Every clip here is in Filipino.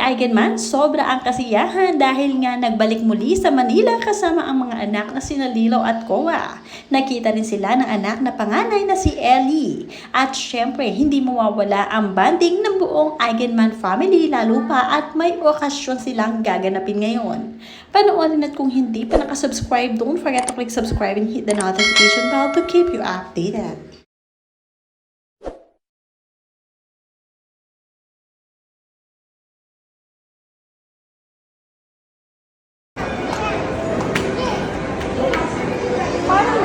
Eigenman, sobra ang kasiyahan dahil nga nagbalik muli sa Manila kasama ang mga anak na sina Lilo at Koa. Nakita rin sila ng anak na panganay na si Ellie. At syempre, hindi mawawala ang banding ng buong Eigenman family lalo pa at may okasyon silang gaganapin ngayon. Panoorin at kung hindi pa nakasubscribe, don't forget to click subscribe and hit the notification bell to keep you updated.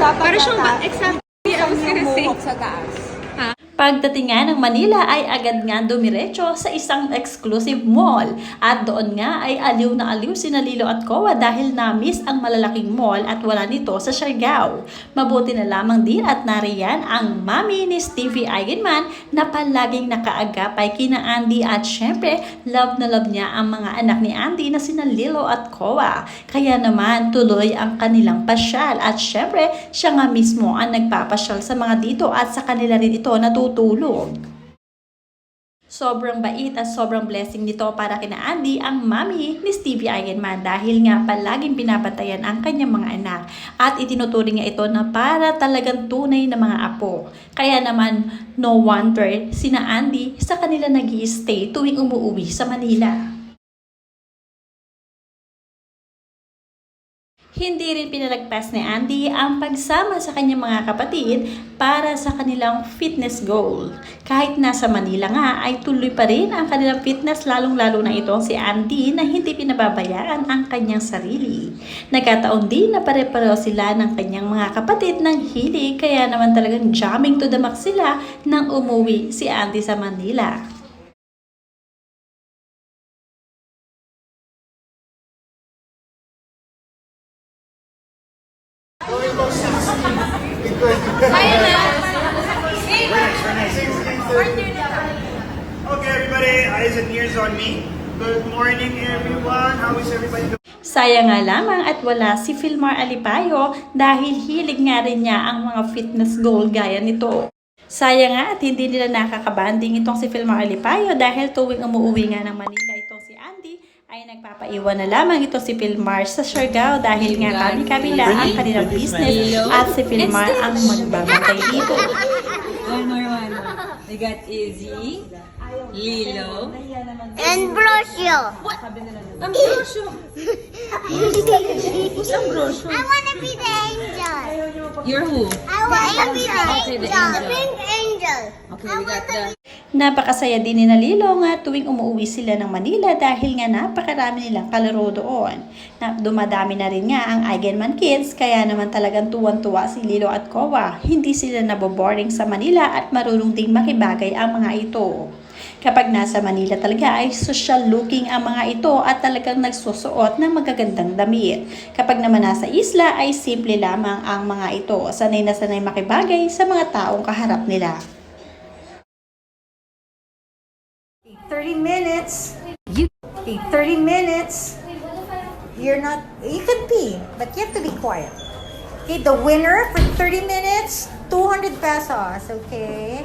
Para siyang example, I was gonna say. Sa taas. Pagdating nga ng Manila ay agad nga dumiretso sa isang exclusive mall at doon nga ay aliw na aliw sina Lilo at Koa dahil na-miss ang malalaking mall at wala nito sa Siargao. Mabuti na lamang din at nariyan ang mami ni Stevie Eigenman na palaging nakaagapay kina Andy at syempre love na love niya ang mga anak ni Andy na sina Lilo at Koa. Kaya naman tuloy ang kanilang pasyal at syempre siya nga mismo ang nagpapasyal sa mga dito at sa kanila rin ito natutulog. Sobrang bait at sobrang blessing nito para kina Andy ang mami ni Stevie Eigenman dahil nga palaging pinapantayan ang kanyang mga anak at itinuturing niya ito na para talagang tunay na mga apo. Kaya naman no wonder sina Andy sa kanila nag-i-stay tuwing umuwi sa Manila. Hindi rin pinalagpas ni Andy ang pagsama sa kanyang mga kapatid para sa kanilang fitness goal. Kahit nasa Manila nga ay tuloy pa rin ang kanilang fitness lalong-lalo na itong si Andy na hindi pinababayaan ang kanyang sarili. Nagkataon din na pare-pareho sila ng kanyang mga kapatid ng hilig kaya naman talagang jamming to the max sila nang umuwi si Andy sa Manila. Okay, everybody, eyes and ears on me. Good morning, everyone. How is everybody doing? Sayang nga lamang at wala si Filmar Alipayo dahil hilig nga rin niya ang mga fitness goal gaya nito. Sayang nga at hindi nila nakakabanding itong si Filmar Alipayo dahil tuwing umuwi nga ng Manila itong si Andy ay nagpapaiwan na lamang ito si Filmar sa Siargao dahil nga kami-kabila ang kanilang business at si Filmar ang magbabantay dito. One more. We got Izzy, Lilo, And Brosio. ang Brosyo. Who's ang Brosyo? I want to be the angel. You're who? I want to be the Okay, the angel. angel. The pink angel. Okay, we got the... Napakasaya din ni Lilo nga tuwing umuwi sila ng Manila dahil nga napakarami nilang kalaro doon. Dumadami na rin nga ang Eigenman kids kaya naman talagang tuwan-tuwa si Lilo at Koa. Hindi sila naboboring sa Manila at marunong ding makibagay ang mga ito. Kapag nasa Manila talaga ay social looking ang mga ito at talagang nagsusuot ng magagandang damit. Kapag naman nasa isla ay simple lamang ang mga ito. Sanay na sanay makibagay sa mga taong kaharap nila. 30 minutes. Okay, 30 minutes. You're not, you can pee, but you have to be quiet. Okay, the winner for 30 minutes, 200 pesos, okay?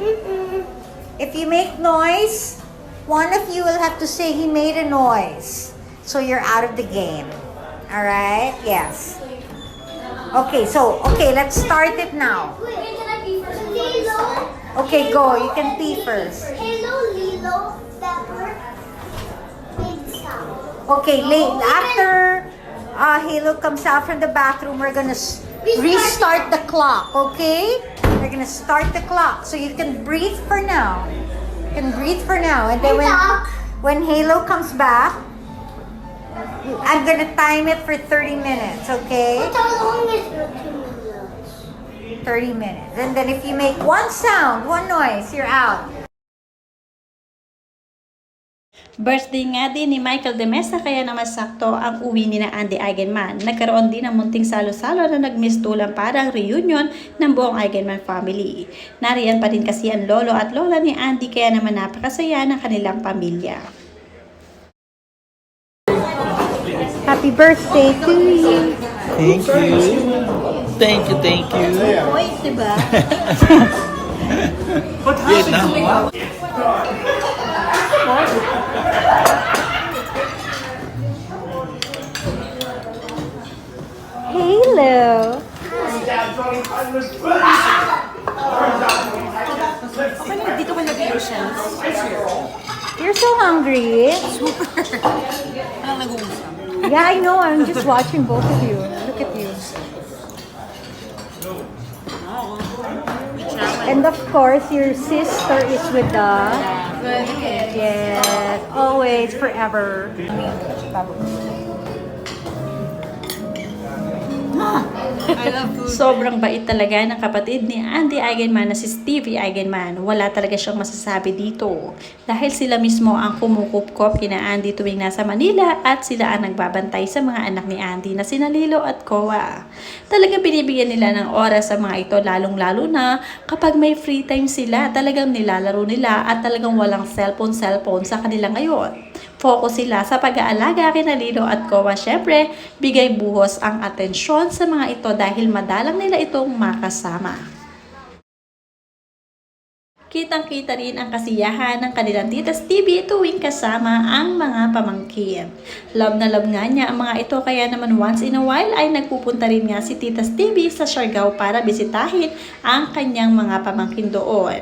If you make noise, one of you will have to say he made a noise. So you're out of the game. All right? Yes. Okay, let's start it now. Wait, can I be first? Lilo. Okay, go. You can pee first. Hello, Lilo. Pepper. Big sound. Okay, after Halo comes out from the bathroom, we're gonna restart the clock, okay? We're gonna start the clock. So you can breathe for now. You can breathe for now. And then when Halo comes back, I'm gonna time it for 30 minutes, okay? How long is it? 2 minutes. 30 minutes. And then if you make one sound, one noise, you're out. Birthday nga din ni Michael De Mesa kaya naman sakto ang uwi ni na Andy Eigenman. Nagkaroon din ng munting salo-salo na nagmistulang parang reunion ng buong Eigenman family. Nariyan pa din kasi ang lolo at lola ni Andy kaya naman napakasaya ng kanilang pamilya. Happy birthday to you. Thank you. Thank you, thank you. Wait, diba? Wait na. Dito ka lagay yung shells. You're so hungry. Anong nag-uusap? Yeah, I know. I'm just watching both of you. Look at you. And of course, your sister is with the... Yes, always, forever. I love food. Sobrang bait talaga ng kapatid ni Andy Eigenman na si Stevie Eigenman. Wala talaga siyang masasabi dito. Dahil sila mismo ang kumukupkop kina Andy tuwing nasa Manila at sila ang nagbabantay sa mga anak ni Andy na sina Lilo at Koa. Talagang binibigyan nila ng oras sa mga ito lalong-lalo na kapag may free time sila, talagang nilalaro nila at talagang walang cellphone sa kanila ngayon. Focus sila sa pag-aalaga kina Lilo at Koa. Syempre, bigay buhos ang atensyon sa mga ito dahil madalang nila itong makasama. Kitang-kita rin ang kasiyahan ng kanilang Tita Stevie tuwing kasama ang mga pamangkin. Love na love nga niya ang mga ito kaya naman once in a while ay nagpupunta rin nga si Tita Stevie sa Siargao para bisitahin ang kanyang mga pamangkin doon.